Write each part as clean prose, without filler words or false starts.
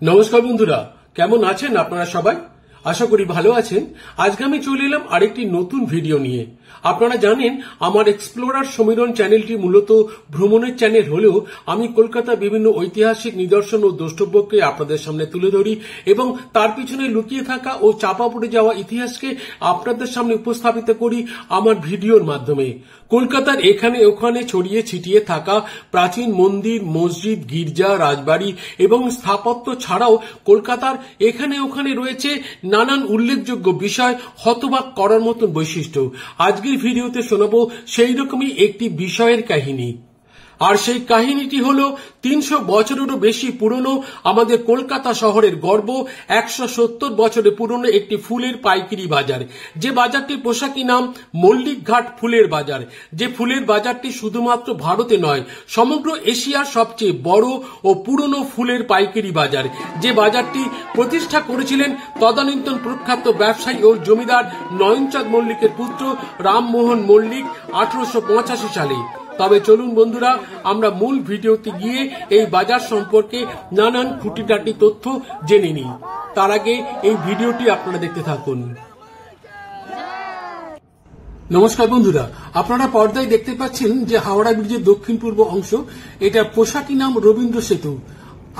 নমস্কার বন্ধুরা, কেমন আছেন আপনারা সবাই? আশা করি ভালো আছেন। আজকে আমি চলে এলাম আরেকটি নতুন ভিডিও নিয়ে। আপনারা জানেন আমার এক্সপ্লোরার সমীরণ চ্যানেলটি মূলত ভ্রমণের চ্যানেল হলেও আমি কলকাতা বিভিন্ন ঐতিহাসিক নিদর্শন ও দ্রষ্টব্যকে আপনাদের সামনে তুলে ধরি এবং তার পিছনে লুকিয়ে থাকা ও চাপা পড়ে যাওয়া ইতিহাসকে আপনাদের সামনে উপস্থাপিত করি আমার ভিডিওর মাধ্যমে। কলকাতার এখানে ওখানে ছড়িয়ে ছিটিয়ে থাকা প্রাচীন মন্দির, মসজিদ, গির্জা, রাজবাড়ি এবং স্থাপত্য ছাড়াও কলকাতার এখানে ওখানে রয়েছে নানান উল্লেখযোগ্য বিষয়, হতবাক করার মতন বৈশিষ্ট্য। আজকের ভিডিওতে শোনাবো সেই রকমই একটি বিষয়ের কাহিনী। আর সেই কাহিনীটি হলো ৩০০ বছরেরও বেশি পুরনো আমাদের কলকাতা শহরের গর্ব ১৭০ বছরের পুরনো একটি ফুলের পাইকারি বাজার। যে বাজারটির পোশাকি নাম মল্লিকঘাট ফুলের বাজার। যে ফুলের বাজারটি শুধুমাত্র ভারতে নয়, সমগ্র এশিয়ার সবচেয়ে বড় ও পুরনো ফুলের পাইকারি বাজার। যে বাজারটি প্রতিষ্ঠা করেছিলেন তদানীন্তন প্রখ্যাত ব্যবসায়ী ও জমিদার নয়নচাঁদ মল্লিকের পুত্র রামমোহন মল্লিক ১৮৮৫ সালে। তবে চলুন বন্ধুরা, আমরা মূল ভিডিওতে গিয়ে এই বাজার সম্পর্কে নানান খুঁটিনাটি তথ্য জেনে নিই। তার আগে এই ভিডিওটি আপনারা দেখতে থাকুন। নমস্কার বন্ধুরা, আপনারা পর্দায় দেখতে পাচ্ছেন যে হাওড়া ব্রিজের দক্ষিণ পূর্ব অংশ, এটা পোশাকি নাম রবীন্দ্র সেতু।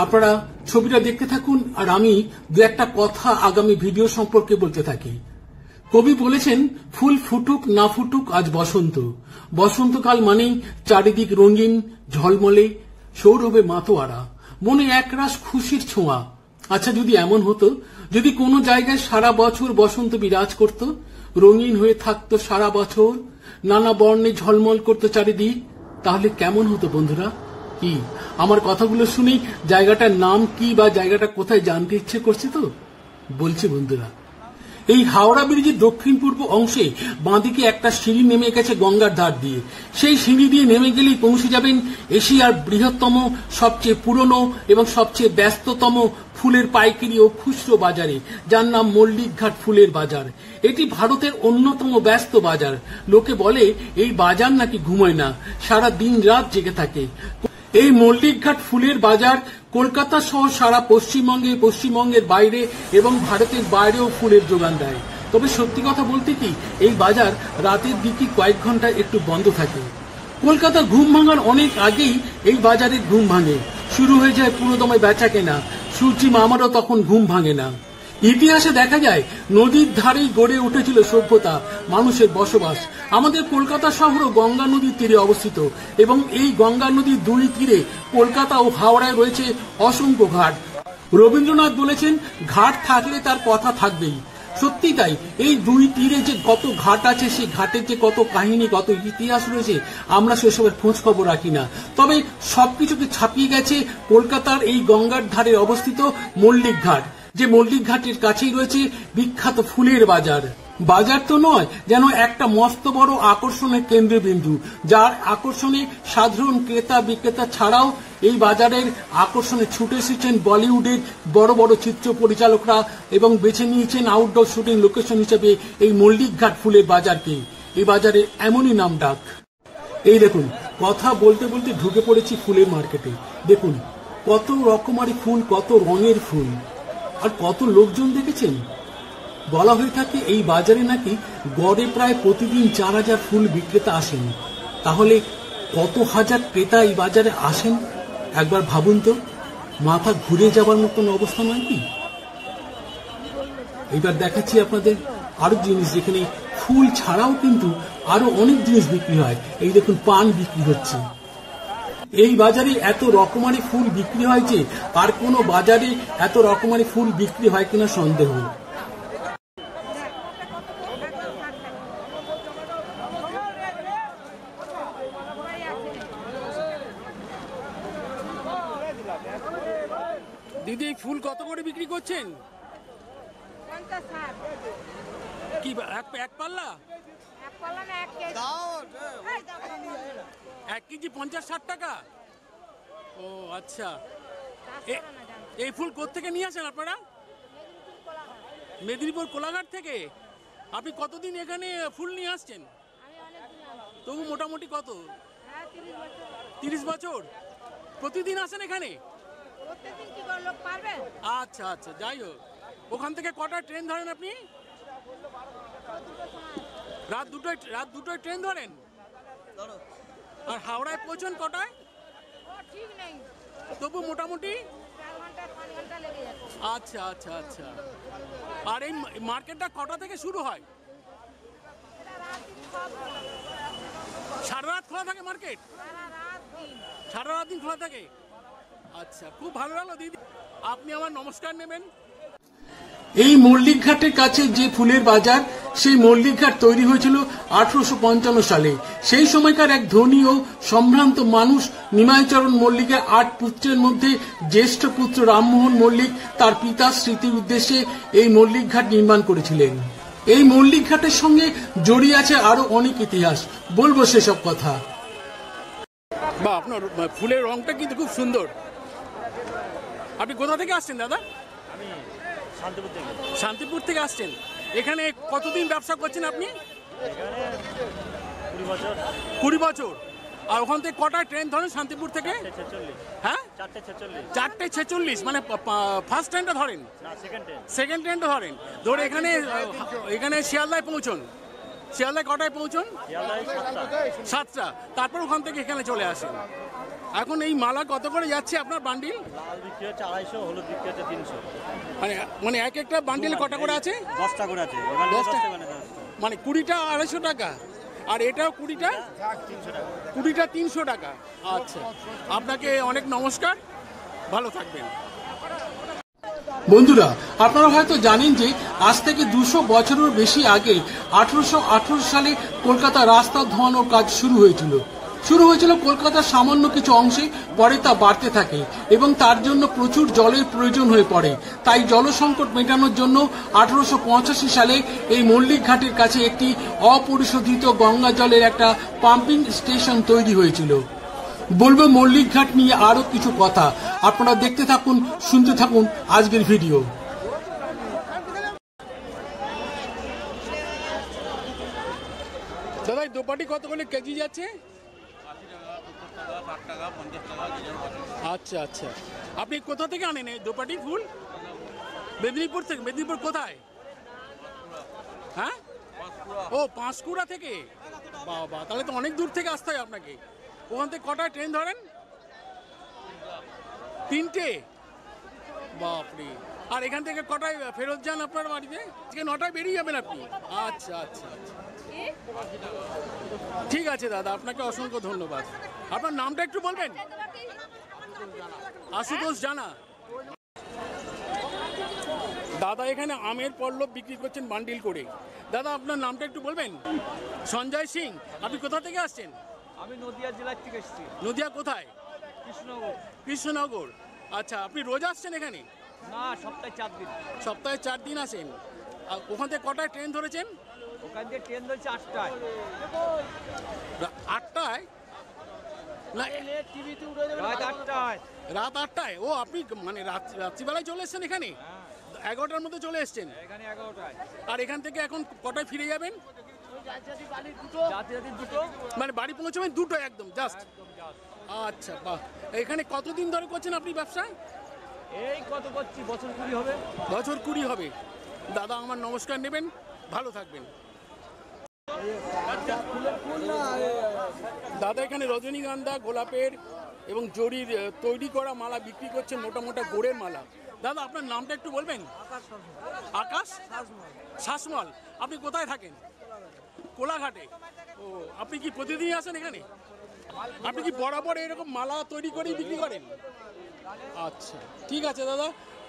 আপনারা ছবিটা দেখতে থাকুন আর আমি দু একটা কথা আগামী ভিডিও সম্পর্কে বলতে থাকি। কবি বলেছেন, ফুল ফুটুক না ফুটুক আজ বসন্ত। বসন্তকাল মানেই চারিদিক রঙিন, ঝলমলে, সৌরভে মাতোয়ারা, মনে একরাশ খুশির ছোঁয়া। আচ্ছা, যদি এমন হতো, যদি কোনো জায়গায় সারা বছর বসন্ত বিরাজ করত, রঙিন হয়ে থাকতো সারা বছর, নানা বর্ণে ঝলমল করতো চারিদিক, তাহলে কেমন হতো বন্ধুরা? কি আমার কথাগুলো শুনেই জায়গাটার নাম কি বা জায়গাটা কোথায় জানতে ইচ্ছে করছে তো? বলছি বন্ধুরা, এই হাওড়া ব্রিজের দক্ষিণ পূর্ব অংশে বাঁদিকে একটা সিঁড়ি নেমে গেছে গঙ্গার ধার দিয়ে। সেই সিঁড়ি দিয়ে নেমে গেলেই পৌঁছে যাবেন এশিয়ার বৃহত্তম, সবচেয়ে পুরনো এবং সবচেয়ে ব্যস্ততম ফুলের পাইকারি ও খুচরো বাজারে, যার নাম মল্লিকঘাট ফুলের বাজার। এটি ভারতের অন্যতম ব্যস্ত বাজার। লোকে বলে এই বাজার নাকি ঘুমোয় না, সারা দিন রাত জেগে থাকে। এই মল্লিকঘাট ফুলের বাজার কলকাতা সহ সারা পশ্চিমবঙ্গের বাইরে এবং ভারতের বাইরেও ফুলের যোগান দেয়। তবে সত্যি কথা বলতে কি, এই বাজার রাতের দিকে কয়েক ঘন্টা একটু বন্ধ থাকে। কলকাতার ঘুম ভাঙার অনেক আগেই এই বাজারের ঘুম ভাঙে, শুরু হয়ে যায় পুরোদমে বেচা কেনা। সূর্যি মামারও তখন ঘুম ভাঙে না। ইতিহাসে দেখা যায় নদীর ধারেই গড়ে উঠেছিল সভ্যতা, মানুষের বসবাস। আমাদের কলকাতা শহরও গঙ্গা নদীর তীরে অবস্থিত এবং এই গঙ্গা নদীর দুই তীরে কলকাতা ও হাওড়ায় রয়েছে অসংখ্য ঘাট। রবীন্দ্রনাথ বলেছেন, ঘাট থাকলে তার কথা থাকবেই। সত্যি তাই, এই দুই তীরে যে কত ঘাট আছে, সেই ঘাটের যে কত কাহিনী, কত ইতিহাস রয়েছে, আমরা সেসবের খোঁজ খবর রাখি না। তবে সবকিছুকে ছাপিয়ে গেছে কলকাতার এই গঙ্গার ধারে অবস্থিত মল্লিকঘাট। যে মল্লিকঘাটের কাছেই রয়েছে বিখ্যাত ফুলের বাজার। বাজার তো নয়, যেন একটা মস্ত বড় আকর্ষণের কেন্দ্রবিন্দু, যার আকর্ষণে সাধারণ ক্রেতা বিক্রেতা ছাড়াও এই বাজারের আকর্ষণে ছুটে এসেছেন বলিউডের বড় বড় চিত্র পরিচালকরা এবং বেছে নিয়েছেন আউটডোর শুটিং লোকেশন হিসেবে এই মল্লিকঘাট ফুলের বাজারকে। এই বাজারে এমনই নাম ডাক। এই দেখুন, কথা বলতে বলতে ঢুকে পড়েছি ফুলের মার্কেটে। দেখুন কত রকমারি ফুল, কত রঙের ফুল, আর কত লোকজন দেখেছেন। বলা হয়ে থাকে এই বাজারে নাকি গড়ে প্রায় প্রতিদিন ৪,০০০ ফুল বিক্রেতা আসেন। তাহলে কত হাজার ক্রেতা এই বাজারে আসেন একবার ভাবুন তো। মাথা ঘুরে যাবার মতন অবস্থা নয় কি? এবার দেখাচ্ছি আপনাদের আরো জিনিস, যেখানে ফুল ছাড়াও কিন্তু আরো অনেক জিনিস বিক্রি হয়। এই দেখুন, পান বিক্রি হচ্ছে। এই বাজারে এত রকমারি ফুল বিক্রি হয় যে আর কোনো বাজারে এত রকমারি ফুল বিক্রি হয় কিনা সন্দেহ। দিদি, এই ফুল কত করে বিক্রি করছেন? কি এক পাল্লা? 1 কেজি 50-60 টাকা? ও আচ্ছা। এই ফুল কোত্থেকে নিয়ে আসেন আপনারা? মেদিনীপুর কোলাঘাট থেকে। আপনি কতদিন এখানে ফুল নিয়ে আসছেন? তবু মোটামুটি কত? 30 বছর। প্রতিদিন আসেন এখানে? প্রত্যেকদিন কি লোক পারবে? আচ্ছা আচ্ছা, যাই হোক, ওখান থেকে কটা ট্রেন ধরেন আপনি? রাত দুটোয় ট্রেন ধরেন? আর হাওড়ায় পৌঁছন কটায়? ঠিক নেই, তবু মোটামুটি 4 ঘন্টা 5 ঘন্টা লেগে যাচ্ছে। আচ্ছা আচ্ছা আচ্ছা। আর এই মার্কেটটা কটা থেকে শুরু হয়? এটা রাত দিন সব সারা রাত খোলা থাকে মার্কেট? সারা রাত দিন। সারা রাত দিন খোলা থাকে? আচ্ছা, খুব ভালো লাগলো দিদি। আপনি আমার নমস্কার নেবেন। এই মল্লিক ঘাটের কাছে যে ফুলের বাজার, সেই মল্লিক ঘাট তৈরি হয়েছিল 1855 সালে। সেই সময়কার এক ধনী ও সম্ভ্রান্ত মানুষ নিমাইচরণ মল্লিকের 8 পুত্রের মধ্যে জ্যেষ্ঠ পুত্র রামমোহন মল্লিক তার পিতার স্মৃতির উদ্দেশ্যে এই মল্লিক ঘাট নির্মাণ করেছিলেন। এই মল্লিক ঘাটের সঙ্গে জড়িয়ে আছে আরো অনেক ইতিহাস, বলবো সেসব কথা। বা আপনার ফুলের রংটা কিন্তু খুব সুন্দর। আপনি কোথা থেকে আসছেন দাদা? আমি শান্তিপুর থেকে। শান্তিপুর থেকে আসছেন। এখানে কতদিন ব্যবসা করছেন আপনি? এখানে 20 বছর। 20 বছর। আর ওখান থেকে কটায় ট্রেন ধরেন শান্তিপুর থেকে? 446। হ্যাঁ, 446। 4:46, মানে ফার্স্ট ট্রেনটা ধরেন? না, সেকেন্ড ট্রেন। সেকেন্ড ট্রেনটা ধরেন। ধরে এখানে শিয়ালদায় পৌঁছন। শিয়ালদায় কটায় পৌঁছন? শিয়ালদায় 7টা। 7টা। তারপর ওখান থেকে এখানে চলে আসেন। এখন এই মালা কত করে যাচ্ছে আপনার বান্ডিল? লাল বিক্রি হচ্ছে 250, হলুদ বিক্রি হচ্ছে 300। মানে এক একটা বান্ডিলে কটা করে আছে? 10টা করে আছে। এখানে 10টা? 10টা মানে 10টা। মানে 20টা 250 টাকা, আর এটাও 20টা 300 টাকা। 20টা 300 টাকা। আচ্ছা, আপনাকে অনেক নমস্কার, ভালো থাকবেন। বন্ধুরা, আপনারা হয়তো জানেন যে আজ থেকে 200 বছরের বেশি আগে 1818 সালে কলকাতা রাস্তা ধোয়ানোর কাজ শুরু হয়েছিল কলকাতার সামান্য কিছু অংশে। পরে তা বাড়তে থাকে এবং তার জন্য প্রচুর জলের প্রয়োজন হয়ে পড়ে। তাই জল সংকট মেটানোর জন্য 1885 সালে এই মল্লিক ঘাটের কাছে একটি অপরিশোধিত গঙ্গা জলের একটা পাম্পিং স্টেশন তৈরি হয়েছিল। বলবো মল্লিক ঘাট নিয়ে আরো কিছু কথা, আপনারা দেখতে থাকুন, শুনতে থাকুন আজকের ভিডিও। দাদা, দোপাটি কত করে কেজি যাচ্ছে? আচ্ছা আচ্ছা, আপনি কোথা থেকে আনেন এই দোপাটি ফুল? মেদিনীপুর থেকে? মেদিনীপুর কোথায়? হ্যাঁ, ও পাঁশকুড়া থেকে। বাবা, তাহলে তো অনেক দূর থেকে আসতে হয় আপনাকে। ওখান থেকে কটায় ট্রেন ধরেন? 3টে? বাপরে। আর এখান থেকে কটায় ফেরত যান আপনার বাড়িতে? আজকে 9টায় বেরিয়ে যাবেন আপনি? আচ্ছা আচ্ছা আচ্ছা, ঠিক আছে দাদা, আপনাকে অসংখ্য ধন্যবাদ। আপনার নামটা একটু বলবেন? আশুতোষ জানা। দাদা এখানে আমের পল্লব বিক্রি করছেন বান্ডিল করে। দাদা, আপনার নামটা একটু বলবেন? সঞ্জয় সিং। আপনি কোথা থেকে আসছেন? আমি নদিয়া জেলার থেকে এসেছি। নদিয়া কোথায়? কৃষ্ণনগর। কৃষ্ণনগর। আচ্ছা, আপনি রোজ আসছেন এখানে? না, সপ্তাহে 4 দিন। সপ্তাহে 4 দিন আসেন। আর ওখান থেকে কটায় ট্রেন ধরেছেন? ওখান থেকে ট্রেন ধরছে 8টায়। 8টায়? না, রাত 8টায়। রাত 8টায়। ও, আপনি মানে রাত্রিবেলায় চলে এসছেন এখানে? 11টার মধ্যে চলে এসছেন। এখানে 11টায়। আর এখান থেকে এখন কটায় ফিরে যাবেন? জাতি 2টো। মানে বাড়ি পৌঁছাবেন 2টোয় একদম জাস্ট? আচ্ছা, বাহ। এখানে কতদিন ধরে করছেন আপনি ব্যবসা? এই কত করছি, বছর 20 হবে। বছর 20 হবে। দাদা, আমার নমস্কার নেবেন, ভালো থাকবেন। দাদা এখানে রজনীগন্ধা, গোলাপের এবং জরির তৈরি করা মালা বিক্রি করছেন, মোটা মোটা গোড়ের মালা। দাদা, আপনার নামটা একটু বলবেন? আকাশ শাসমল। আপনি কোথায় থাকেন? কোলাঘাটে। ও, আপনি কি প্রতিদিনই আসেন এখানে? আপনি কি বরাবর এরকম মালা তৈরি করেই বিক্রি করেন? আচ্ছা, ঠিক আছে দাদা,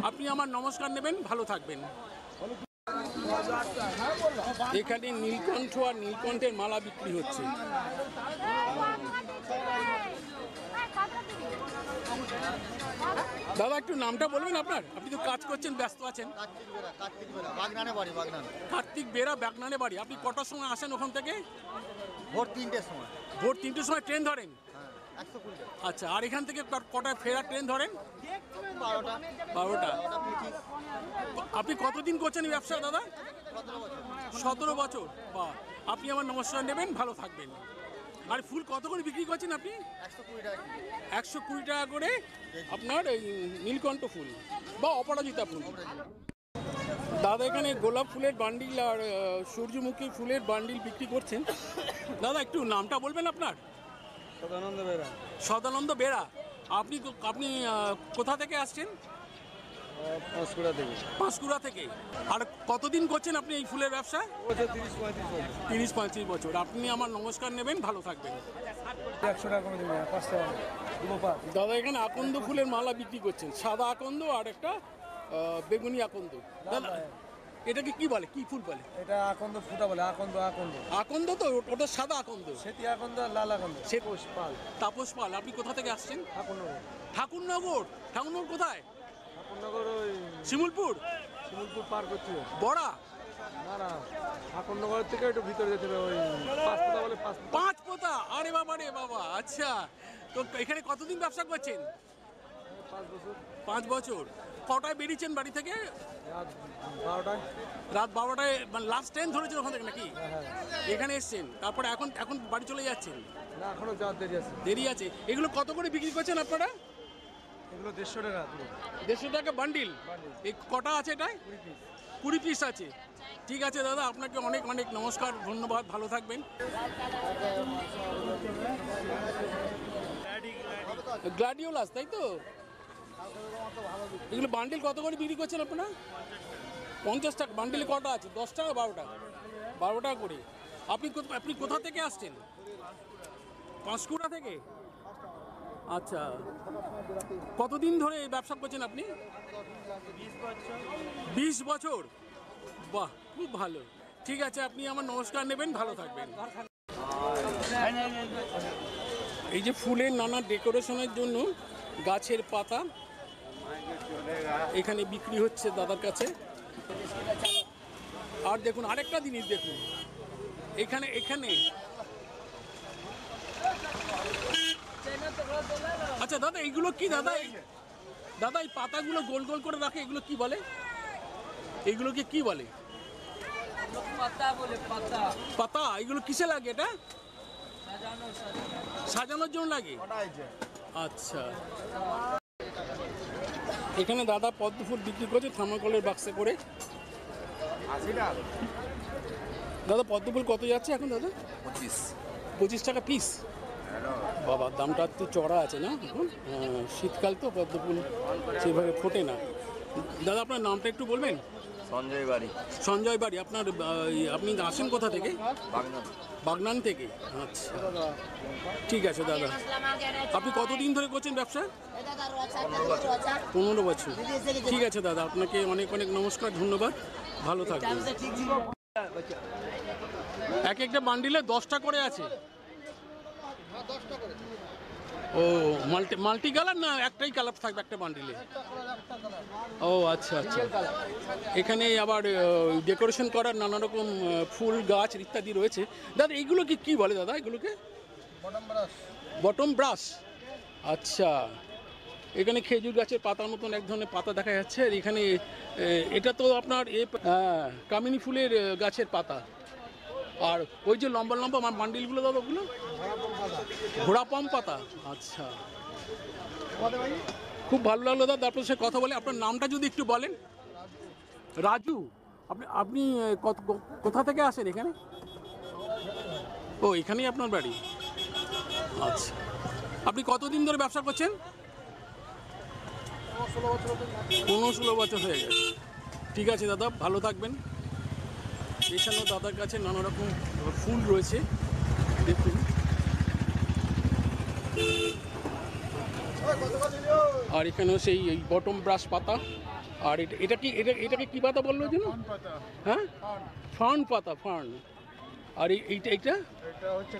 আপনি আমার নমস্কার নেবেন, ভালো থাকবেন। এখানে নীলকণ্ঠ আর নীলকণ্ঠের মালা বিক্রি হচ্ছে। দাদা, একটু নামটা বলবেন আপনার? আপনি তো কাজ করছেন, ব্যস্ত আছেন। কার্তিক বেরা, বাগনানে বাড়ি। আপনি কটার সময় আসেন ওখান থেকে? ভোর 3টের সময়। ভোর 3টের সময় ট্রেন ধরেন? 120 টাকা। আচ্ছা, আর এখান থেকে কটায় ফেরার ট্রেন ধরেন? 12টা। 12টা। আপনি কতদিন করছেন এই ব্যবসা দাদা? 17 বছর। 17 বছর। বাহ, আপনি আমার নমস্কার নেবেন, ভালো থাকবেন। আর ফুল কত করে বিক্রি করছেন আপনি? 120 টাকা কিলো। 120 টাকা করে আপনার এই নীলকণ্ঠ ফুল বা অপরাজিতা ফুল। দাদা এখানে গোলাপ ফুলের বান্ডিল আর সূর্যমুখী ফুলের বান্ডিল বিক্রি করছেন। দাদা একটু নামটা বলবেন আপনার? সদানন্দ বেরা, সদানন্দ বেরা। আপনি আপনি কোথা থেকে আসছেন? পাঁশকুড়া থেকে। পাঁশকুড়া থেকে। আর কতদিন করছেন আপনি এই ফুলের ব্যবসা? 30-35 বছর। আপনি আমার নমস্কার নেবেন, ভালো থাকবেন। 100 টাকা করে দেবেন, 5 টাকা দুটো পাঁচ। দাদা এখানে আকন্দ ফুলের মালা বিক্রি করছেন, সাদা আকন্দ আর একটা বেগুনি আকন্দ। দাদা এটাকে কি বলে, কি ফুল বলে? এটা আকন্দ ফুটা বলে, আকন্দ আকন্দ। আকন্দ তো ওটা সাদা আকন্দ। সেটি আকন্দ আর লাল আকন্দ। সে তাপস পাল। তাপস পাল। আপনি কোথা থেকে আসছেন? ঠাকুরনগর। ঠাকুরনগর। ঠাকুরনগর কোথায়? ঠাকুরনগর ওই শিমুলপুর। শিমুলপুর পার করছে। বড়া? না না, ঠাকুরনগর থেকে একটু ভিতরে যেতে হবে, ওই পাঁচপোতা বলে, পাঁচ পোতা। আরে বাবা রে বাবা, আচ্ছা। তো এখানে কতদিন ব্যবসা করছেন? 5 বছর। 5 বছর। কটায় বেরিয়েছেন বাড়ি থেকে? রাত 12টায়। রাত 12টায়, মানে লাস্ট ট্রেন ধরেছেন ওখান থেকে নাকি? হ্যাঁ। এখানে এসছেন, তারপরে এখন বাড়ি চলে যাচ্ছেন? না, এখনো যাওয়ার দেরি আছে। দেরি আছে। এগুলো কত করে বিক্রি করছেন আপনারা? এগুলো 150 টাকা পুরো। 150 টাকা বান্ডিল। এই কটা আছে এটায়? 20 পিস আছে। ঠিক আছে দাদা, আপনাকে অনেক অনেক নমস্কার, ধন্যবাদ, ভালো থাকবেন। গ্ল্যাডিওলাস, তাই তো? এগুলো বান্ডিল কত করে বিক্রি করছেন আপনারা? 50 টাকা। বান্ডিলে কটা আছে? 10 টাকা, 12 টাকা? 12 টাকা করে। আপনি কোথা থেকে আসছেন? পাঁশকুড়া থেকে। আচ্ছা, কতদিন ধরে এই ব্যবসা করছেন আপনি? 20 বছর। বাহ, খুব ভালো। ঠিক আছে, আপনি আমার নমস্কার নেবেন, ভালো থাকবেন। এই যে ফুলের নানা ডেকোরেশনের জন্য গাছের পাতা এখানে বিক্রি হচ্ছে দাদার কাছে। আর দেখুন আরেকটা জিনিস দেখুন, এখানে আচ্ছা দাদা, এইগুলো কি দাদা? দাদা এই পাতাগুলো গোল গোল করে রাখে, এগুলো কি বলে? এগুলোকে কি বলে? পাতা বলে, পাতা। পাতা। এগুলো কিসে লাগে? এটা সাজানোর জন্য লাগে। আচ্ছা, এখানে দাদা পদ্ম ফুল বিক্রি করছে থার্মোকলের বাক্সে করে। দাদা পদ্ম ফুল কত যাচ্ছে এখন দাদা? 25 টাকা পিস। বাবা, দামটা একটু চড়া আছে না এখন? শীতকাল তো, পদ্ম ফুল সেভাবে ফোটে না। দাদা আপনার নামটা একটু বলবেন? সঞ্জয় বাড়ি। সঞ্জয় বাড়ি। আপনি আসেন কোথা থেকে? বাগনান। বাগনান থেকে। আচ্ছা, ঠিক আছে দাদা। আপনি কতদিন ধরে করছেন ব্যবসা? 15 বছর। ঠিক আছে দাদা, আপনাকে অনেক অনেক নমস্কার, ধন্যবাদ, ভালো থাকবেন। এক একটা বান্ডিলে 10টা করে আছে। ও, মাল্টি কালার না একটাই কালার থাকবে একটা বান্ডিলে? ও আচ্ছা আচ্ছা। এখানে আবার ডেকোরেশন করার নানা রকম ফুল গাছ ইত্যাদি রয়েছে। দাদা এইগুলো কি বলে দাদা? এগুলোকে বটম ব্রাশ। আচ্ছা, এখানে খেজুর গাছের পাতার মতন এক ধরনের পাতা দেখা যাচ্ছে। আর এখানে এটা তো আপনার কামিনী ফুলের গাছের পাতা। আর ওই যে লম্বা লম্বা বান্ডিলগুলো দাদা, ওগুলো ঘোড়াপম পাতা। আচ্ছা, খুব ভালো লাগলো দাদা আপনার সাথে কথা বলে। আপনার নামটা যদি একটু বলেন? রাজু। আপনি কোথা থেকে আসেন এখানে? ও, এখানেই আপনার বাড়ি। আচ্ছা, আপনি কতদিন ধরে ব্যবসা করছেন? 15-16 বছর হয়ে গেছে। ঠিক আছে দাদা, ভালো থাকবেন। এখানে দাদার কাছে নানা রকম ফুল রয়েছে, দেখুন। আর এখানেও সেই বটম ব্রাশ পাতা। আর এটাকে কি পাতা বললো যেন? হ্যাঁ, ফার্ন পাতা, ফার্ন। আর এইটা হচ্ছে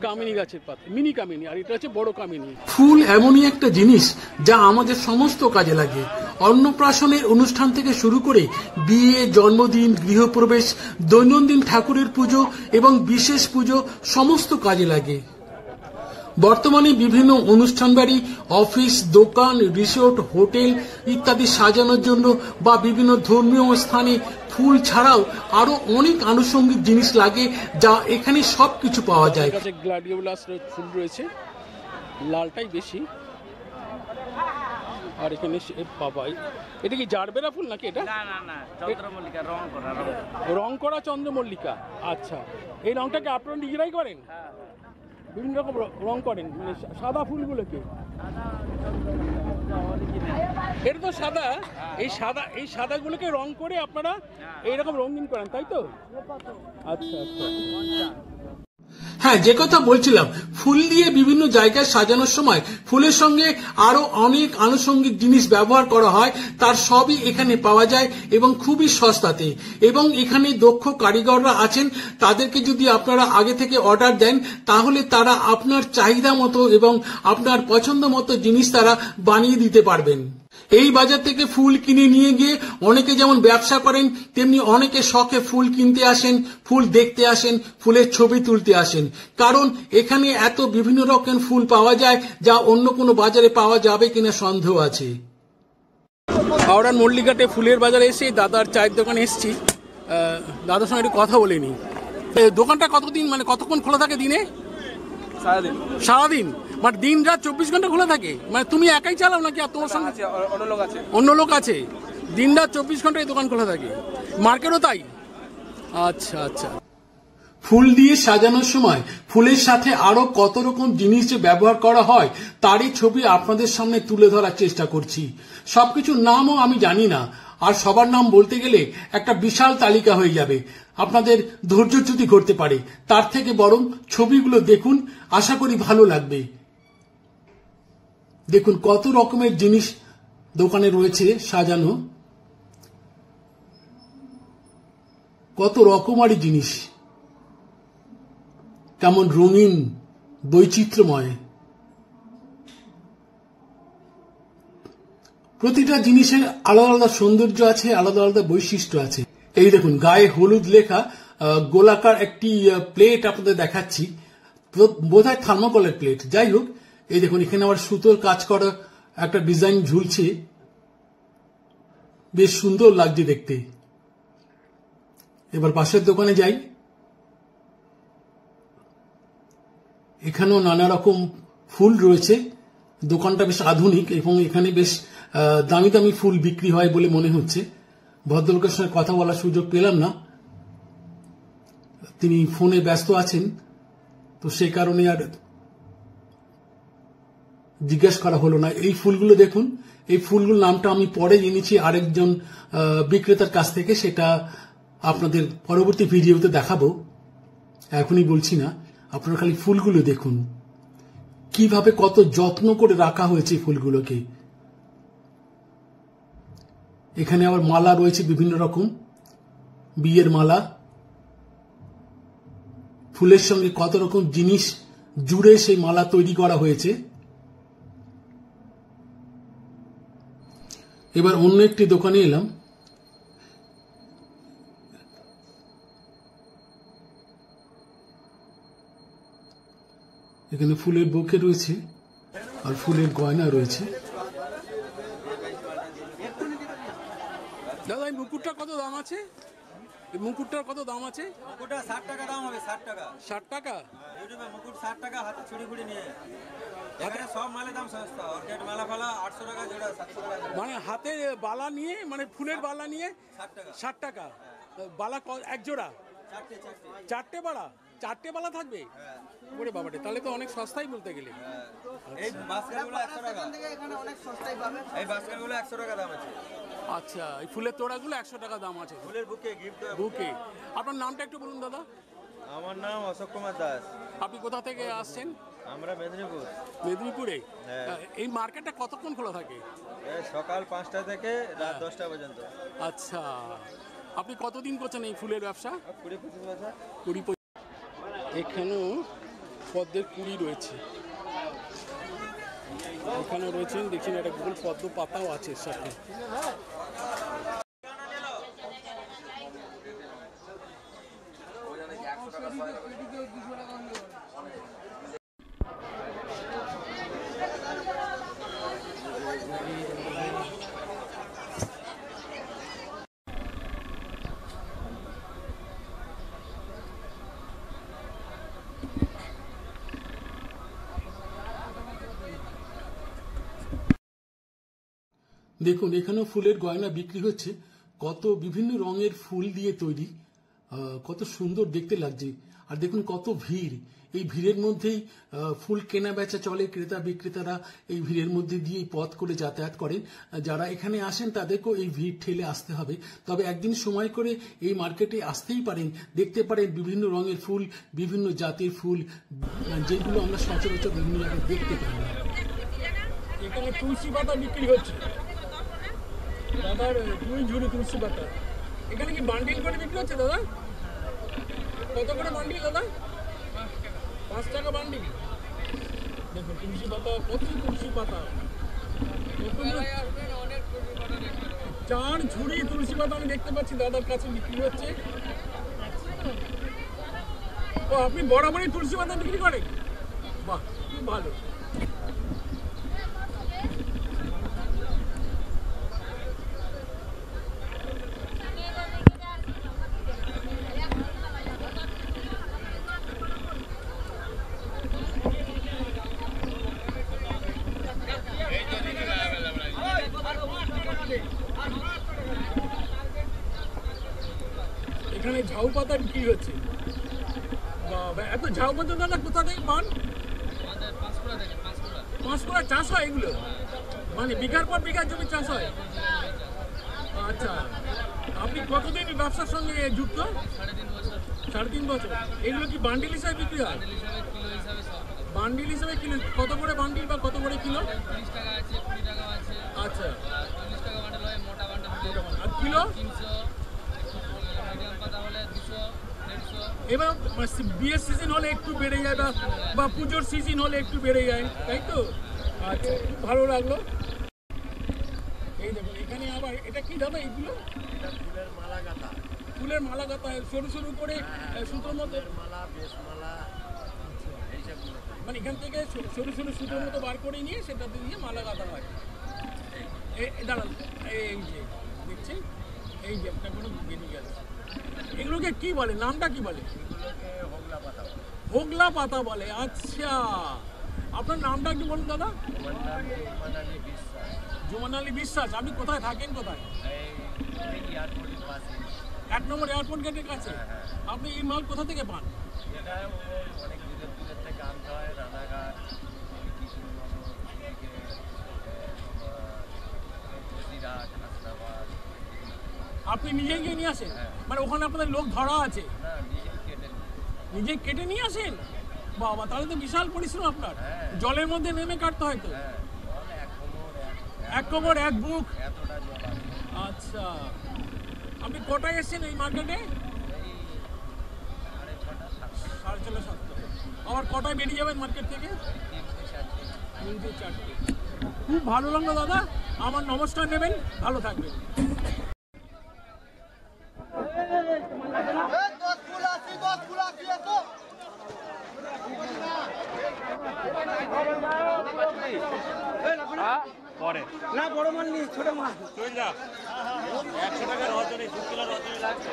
কামিনী গাছের পাতা, মিনি কামিনী। আর এটা হচ্ছে বড় কামিনী। ফুল এমনই একটা জিনিস যা আমাদের সমস্ত কাজে লাগে। অন্নপ্রাশনের অনুষ্ঠান থেকে শুরু করে বিয়ে, জন্মদিন, গৃহপ্রবেশ, দৈনন্দিন ঠাকুরের পুজো এবং বিশেষ পুজো সমস্ত কাজে লাগে। বর্তমানে বিভিন্ন অনুষ্ঠান বাড়ি, অফিস, দোকান, রিসোর্ট, হোটেল ইত্যাদি সাজানোর জন্য বা বিভিন্ন ধর্মীয় স্থানে ফুল ছাড়াও আরো অনেক আনুষঙ্গিক জিনিস লাগে, যা এখানে সবকিছু পাওয়া যায়। গ্ল্যাডিওলাস ফুল রয়েছে, লালটাই বেশি। আর এখানে বাবা, এটা কি জারবেরা ফুল নাকি? এটা না না না, চন্দ্রমল্লিকা রং করা চন্দ্রমল্লিকা। আচ্ছা, এই রংটাকে আপনারা নিজেরাই করেন? বিভিন্ন রকম রং করেন, মানে সাদা ফুলগুলোকে? এটা তো সাদা, এই সাদাগুলোকে রং করে আপনারা এইরকম রঙিন করেন, তাই তো? আচ্ছা আচ্ছা। হ্যাঁ, যে কথা বলছিলাম, ফুল দিয়ে বিভিন্ন জায়গায় সাজানোর সময় ফুলের সঙ্গে আরো অনেক আনুষঙ্গিক জিনিস ব্যবহার করা হয়, তার সবই এখানে পাওয়া যায় এবং খুবই সস্তাতে। এবং এখানে দক্ষ কারিগররা আছেন, তাদেরকে যদি আপনারা আগে থেকে অর্ডার দেন তাহলে তারা আপনার চাহিদা মতো এবং আপনার পছন্দ মতো জিনিস তারা বানিয়ে দিতে পারবেন। এই বাজার থেকে ফুল কিনে নিয়ে গিয়ে অনেকে যেমন ব্যবসা করেন, তেমনি অনেকে শখে ফুল কিনতে আসেন, ফুল দেখতে আসেন, ফুলের ছবি তুলতে আসেন। কারণ এখানে এত বিভিন্ন রকম ফুল পাওয়া যায় যা অন্য কোনো বাজারে পাওয়া যাবে কিনা সন্দেহ আছে। হাওড়ার মল্লিঘাটে ফুলের বাজারে এসে দাদার চায়ের দোকানে এসেছি। দাদার সঙ্গে একটু কথা বলে নি। দোকানটা কতদিন, মানে কতক্ষণ খোলা থাকে দিনে? সারাদিন, মানে দিন রাত 24 ঘন্টা খোলা থাকে? মানে তুমি একাই চালাও নাকি আর তোমার সঙ্গে অন্য লোক আছে? দিন রাত 24 ঘন্টা এই দোকান খোলা থাকে, মার্কেটও তাই? আচ্ছা আচ্ছা। ফুল দিয়ে সাজানোর সময় ফুলের সাথে আরো কত রকম জিনিস যে ব্যবহার করা হয় তারই ছবি আপনাদের সামনে তুলে ধরার চেষ্টা করছি। সবকিছুর নামও আমি জানি না, আর সবার নাম বলতে গেলে একটা বিশাল তালিকা হয়ে যাবে, আপনাদের ধৈর্যচ্যুতি করতে পারে। তার থেকে বরং ছবিগুলো দেখুন, আশা করি ভালো লাগবে। দেখুন কত রকমের জিনিস দোকানে রয়েছে সাজানো, কত রকমারি জিনিস, কেমন রঙিন, বৈচিত্র্যময়। প্রতিটা জিনিসের আলাদা আলাদা সৌন্দর্য আছে, আলাদা আলাদা বৈশিষ্ট্য আছে। এই দেখুন গায়ে হলুদ লেখা গোলাকার একটি প্লেট আপনাদের দেখাচ্ছি, বোধহয় থার্মোকলের প্লেট। যাই হোক, এই দেখুন এখানে আবার সুতোর কাজ করা একটা ডিজাইন ঝুলছে, বেশ সুন্দর লাগছে দেখতে। এবার পাশের দোকানে যাই, এখানেও নানা রকম ফুল রয়েছে। দোকানটা বেশ আধুনিক এবং এখানে বেশ দামি দামি ফুল বিক্রি হয় বলে মনে হচ্ছে। ভদ্রলোকের সঙ্গে কথা বলার সুযোগ পেলাম না, তিনি ফোনে ব্যস্ত আছেন, তো সেই কারণে আর জিজ্ঞাসা করা হলো না। এই ফুলগুলো দেখুন, এই ফুলগুলোর নামটা আমি পরে জেনেছি আরেকজন বিক্রেতার কাছ থেকে, সেটা আপনাদের পরবর্তী ভিডিওতে দেখাবো, এখনই বলছি না। আপনারা খালি ফুলগুলো দেখুন, কিভাবে কত যত্ন করে রাখা হয়েছে ফুলগুলোকে। এখানে আবার মালা রয়েছে বিভিন্ন রকম, বিয়ের মালা। ফুলের সঙ্গে কত রকম জিনিস জুড়ে সেই মালা তৈরি করা হয়েছে। এবার অন্য একটি দোকানে এলাম, এখানে ফুলের বুকে রয়েছে আর ফুলের গয়না রয়েছে। দাদা এই মুকুটটা কত দাম আছে? এই মুকুটটার কত দাম আছে? মুকুটটা 60 টাকা দাম হবে। 60 টাকা। 60 টাকা? ইউটিউবে মুকুট 60 টাকা, হাতে ছুরি ফুড়ি নিয়ে। এখানে সব মালের দাম সস্তা, অর্কিড মালা ফালা 800 টাকা জোড়া, 700 টাকা। মানে হাতে বালা নিয়ে, মানে ফুলের বালা নিয়ে 60 টাকা। 60 টাকা। বালা এক জোড়া? চারটে বালা? 4টে বালা থাকবে? ওরে বাবারে, তাহলে তো অনেক সস্তাই বলতে গেলে। এই বাস্কেটগুলো 100 টাকা। এখানে অনেক সস্তাই পাবেন। এই বাস্কেটগুলো 100 টাকা দাম আছে। আচ্ছা, এই ফুলের তোড়াগুলো 100 টাকা দাম আছে। ফুলের বুকে গিফট বুকে। আপনার নামটা একটু বলুন দাদা। আমার নাম অশোক কুমার দাস। আপনি কোথা থেকে আসছেন? আমরা মেদিনীপুর। মেদিনীপুরে? হ্যাঁ। এই মার্কেটটা কতক্ষণ খোলা থাকে? সকাল 5টা থেকে রাত 10টা পর্যন্ত। আচ্ছা, আপনি কতদিন করছেন এই ফুলের ব্যবসা? 20-25 বছর। 20। এখানেও পদ্মের কুড়ি রয়েছে, এখানেও রয়েছেন দেখছেন, একটা গোল পদ্ম পাতাও আছে সাথে। দেখুন এখানেও ফুলের গয়না বিক্রি হচ্ছে, কত বিভিন্ন রঙের ফুল দিয়ে তৈরি, কত সুন্দর দেখতে লাগছে। আর দেখুন কত ভিড়, এই ভিড়ের মধ্যেই ফুল কেনা বেচা চলে, ক্রেতা বিক্রেতারা এই ভিড়ের মধ্যে দিয়ে পথ করে যাতায়াত করেন। যারা এখানে আসেন তাদেরকেও এই ভিড় ঠেলে আসতে হবে, তবে একদিন সময় করে এই মার্কেটে আসতেই পারেন, দেখতে পারেন বিভিন্ন রঙের ফুল, বিভিন্ন জাতের ফুল, যেগুলো আমরা সচরাচর বিভিন্ন জায়গায় দেখতে পাই না। এখানে তুলসী পাতা বিক্রি হচ্ছে, দাদার 2 ঝুড়ি তুলসী পাতা। এখানে কি বান্ডিল করে বিক্রি হচ্ছে দাদা? কত করে বান্ডিল দাদা? 5 টাকা বান্ডিল। দেখুন তুলসী পাতা, কত তুলসী পাতা, 4 ঝুড়ি তুলসী পাতা আমি দেখতে পাচ্ছি দাদার কাছে বিক্রি হচ্ছে। ও আপনি বরাবরই তুলসী পাতা বিক্রি করেন? বাহ, খুব ভালো। এখানে ঝাউ পাতা বিক্রি হচ্ছে। বাবা, এত ঝাউ পাতা দাদা কোথা থেকে পান? 5 কোড়া চাষ হয় এগুলো, মানে বিঘার পর বিঘার জমি চাষ হয়? আচ্ছা, আপনি কতদিন ব্যবসার সঙ্গে যুক্ত? 3.5 বছর। এগুলো কি বান্ডিল হিসাবে বিক্রি হয়? বান্ডিল হিসাবে কিলো কত করে বান্ডিল বা কত করে কিলো? আচ্ছা, আর কিলো? এবার বিয়ের সিজন হলে একটু বেড়ে যায়, বা পুজোর সিজন হলে একটু বেড়ে যায়, তাই তো? আচ্ছা, খুব ভালো লাগলো। এই দেখুন এখানে আবার এটা কি দাদা? এইগুলো ফুলের মালা গাঁথা, সরু সরু করে সুতোর মতো মালা, বেশ মালা, মানে এখান থেকে সরু সরু সুতোর মতো বার করে নিয়ে সেটাতে দিয়ে মালা গাঁথা হয়। দাঁড়ান, এই যে দেখছেন, এই যে একটা কোনো বেরিয়ে গেল। এগুলোকে কি বলে, নামটা কি বলে? হোগলা পাতা বলে। আচ্ছা, আপনার নামটা একটু বলুন দাদা। জুমান আলী বিশ্বাস। আপনি কোথায় থাকেন? কোথায়? 1 নম্বর এয়ারপোর্ট গেটের কাছে। আপনি এই মাল কোথা থেকে পান? আপনি নিজেই গিয়ে নিয়ে আসেন? মানে ওখানে আপনাদের লোক ধরা আছে? নিজে কেটে নিয়ে আসেন? বাবা, তাহলে তো বিশাল পরিশ্রম আপনার। জলের মধ্যে নেমে কাটতে হয় তো? 1 কোমর 1 বুক। আচ্ছা, আপনি কটায় এসেছেন এই মার্কেটে? 4:30 7টা। আবার কটায় বেরিয়ে যাবেন মার্কেট থেকে? 3টে 4টে। খুব ভালো লাগলো দাদা, আমার নমস্কার নেবেন, ভালো থাকবেন। না বড় মাল নি, ছোট মাল 100 টাকা রজনী, 2 কিলো রজনী লাগবে।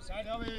সাইড হবে।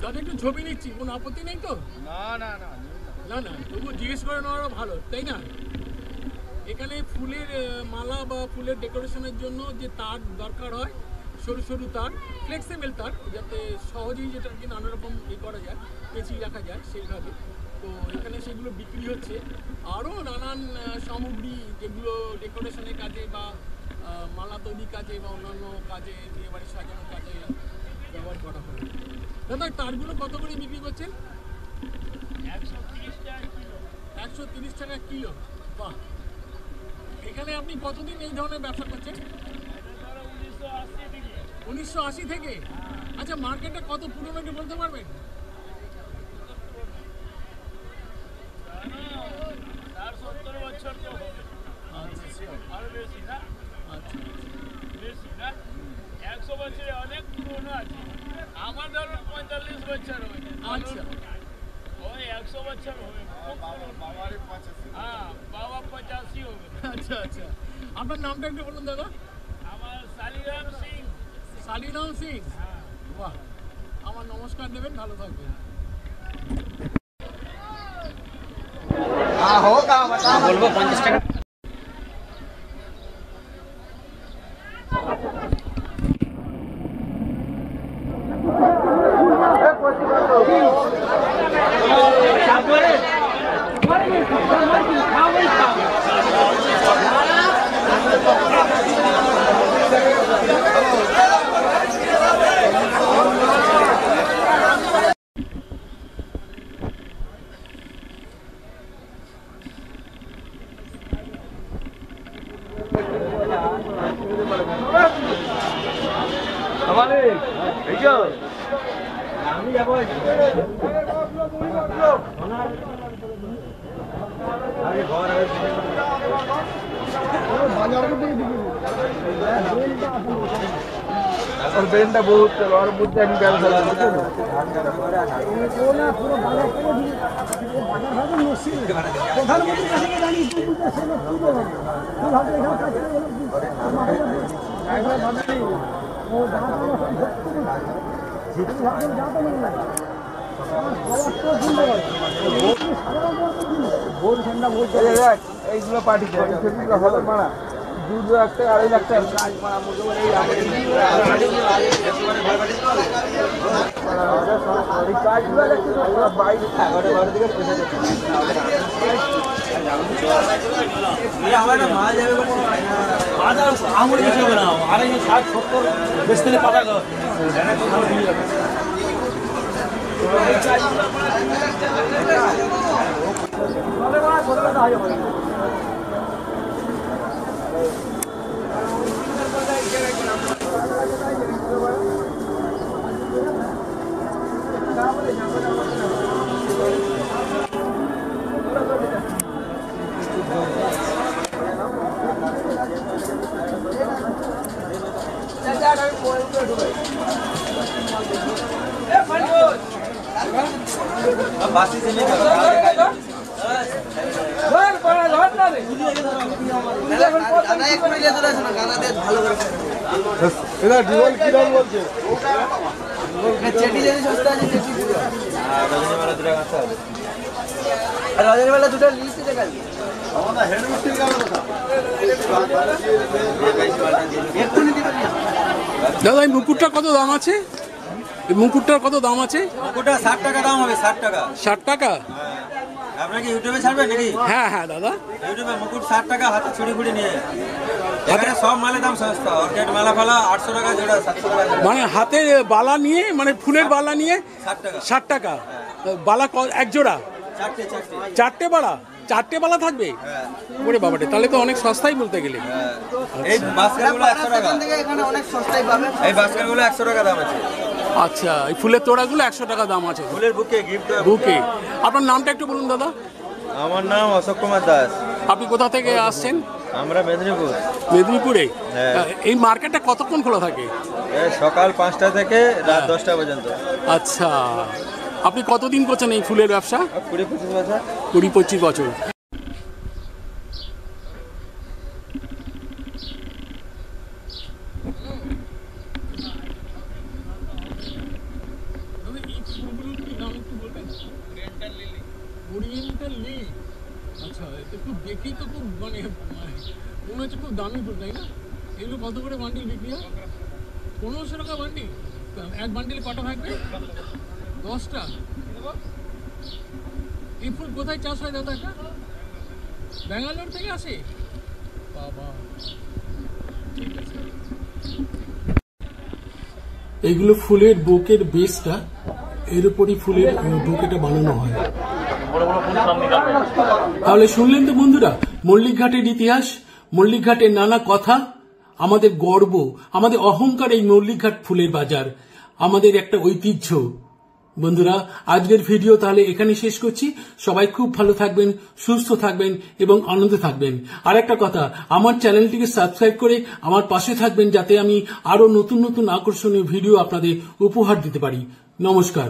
দাদা একটু ছবি নিচ্ছি, কোনো আপত্তি নেই তো? না না না না না, তবু জিজ্ঞেস করে নেওয়ারও ভালো, তাই না? এখানে ফুলের মালা বা ফুলের ডেকোরেশনের জন্য যে তার দরকার হয়, সরু সরু তার, ফ্লেক্সিবল তার, যাতে সহজেই যেটা কি নানা রকম করা যায়, পেঁচিয়ে রাখা যায় সেইভাবে। তো তো এখানে সেগুলো বিক্রি হচ্ছে। আরও নানান সামগ্রী যেগুলো ডেকোরেশনের কাজে বা মালা তৈরির কাজে বা অন্যান্য কাজে, বিয়ে বাড়ি সাজানোর কাজে ব্যবহার করা হয়। দাদা তারগুলো কত করে বিক্রি করছেন? 130 টাকা কিলো। বাহ, এখানে আপনি কতদিন এই ধরনের ব্যবসা করছেন? 1980 থেকে। আচ্ছা, মার্কেটটা কত পুরনো একটু বলতে পারবেন? আচ্ছা, 100 বছরে অনেক পুরনো আছে। আমার ধরুন 45 বছর হবে। আচ্ছা, ওই 100 বছর হবে। হ্যাঁ, বাবা 85 হবে। আচ্ছা, আচ্ছা। আপনার নামটা একটু বলুন দাদা। আমার শালিরাম সিং। শালিরাম সিং। বাহ, আমার নমস্কার দেবেন, ভালো থাকবেন। বলবো 50 টাকা। और बेनটা বহুত আর বুঝতে আমি ব্যবসা এইগুলো পার্টি হবে মারা 2 লাখ টাকা 2.5 লাখ টাকা কাজ মারা কাজগুলো দেখতে বাইরে 11 দিকে পয়সা আমার মাল যাবে আঙুল বেশি হবে না। 60 70 বেশ থেকে পাতা গো। বাসি से नहीं এটা ডিওল কি দাম বলছে চেটি যদি সস্তা আছে চেটি রজনীমালা দুটো আছে আর রজনীমালা দুটো লিস্টে দেখা যাবে আমাদের হেড মিস্ত্রি কার কথা এক্ষুনি দিবেন দাদা এই মুকুটটা কত দাম আছে? এই মুকুটটার কত দাম আছে? ওটা 60 টাকা দাম হবে 60 টাকা 60 টাকা। আপনি কি ইউটিউবে ছাড়বেন নাকি? হ্যাঁ হ্যাঁ দাদা, ইউটিউবে মুকুট 60 টাকা হাতে ছুরি ফুড়ি নিয়ে এখানে সব মালের দাম সস্তা অর্কেড মালা ফালা 800 টাকা জোড়া 700 টাকা মানে হাতে বালা নিয়ে, মানে ফুলের বালা নিয়ে 60 টাকা 60 টাকা। বালা এক জোড়া? চারটে বালা? 4টে বালা থাকবে? ওরে বাবারে, তাহলে তো অনেক সস্তাই বলতে গেলে। এই বাস্কেটগুলো 100 টাকা এখানে অনেক সস্তাই পাবেন। এই বাস্কেটগুলো 100 টাকা দাম আছে। আচ্ছা, এই ফুলের তোড়াগুলো 100 টাকা দাম আছে। ফুলের বুকে গিফট বুকে। আপনার নামটা একটু বলুন দাদা। আমার নাম অশোক কুমার দাস। আপনি কোথা থেকে আসছেন? আমরা মেদিনীপুর। মেদিনীপুরে? হ্যাঁ। এই মার্কেটটা কতক্ষণ খোলা থাকে? সকাল 5টা থেকে রাত 10টা পর্যন্ত। আচ্ছা, আপনি কতদিন করছেন এই ফুলের ব্যবসা? 20-25 বছর। 20-25 বছর। Oriental lily. আচ্ছা, একটু দেখি তো, খুব মানে মনে হচ্ছে খুব দামি ফুল, তাই না? এগুলো কত করে বান্ডিল বিক্রি হয়? 1500 টাকা বান্ডিল। এক বান্ডিলে কটা থাকবে? 10টা। এই ফুল কোথায় চাষ হয় দাদা? ব্যাঙ্গালোর থেকে আসে? বাবা, ঠিক আছে। এগুলো ফুলের বুকের বেসটা, এর উপরই ফুলের বুকেটা বানানো হয়। তাহলে শুনলেন তো বন্ধুরা, মল্লিকঘাটের ইতিহাস, মল্লিকঘাটের নানা কথা, আমাদের গর্ব, আমাদের অহংকার এই মল্লিকঘাট ফুলের বাজার, আমাদের একটা ঐতিহ্য। বন্ধুরা, আজকের ভিডিও তাহলে এখানে শেষ করছি। সবাই খুব ভালো থাকবেন, সুস্থ থাকবেন এবং আনন্দে থাকবেন। আর একটা কথা, আমার চ্যানেলটিকে সাবস্ক্রাইব করে আমার পাশে থাকবেন, যাতে আমি আরো নতুন নতুন আকর্ষণীয় ভিডিও আপনাদের উপহার দিতে পারি। নমস্কার।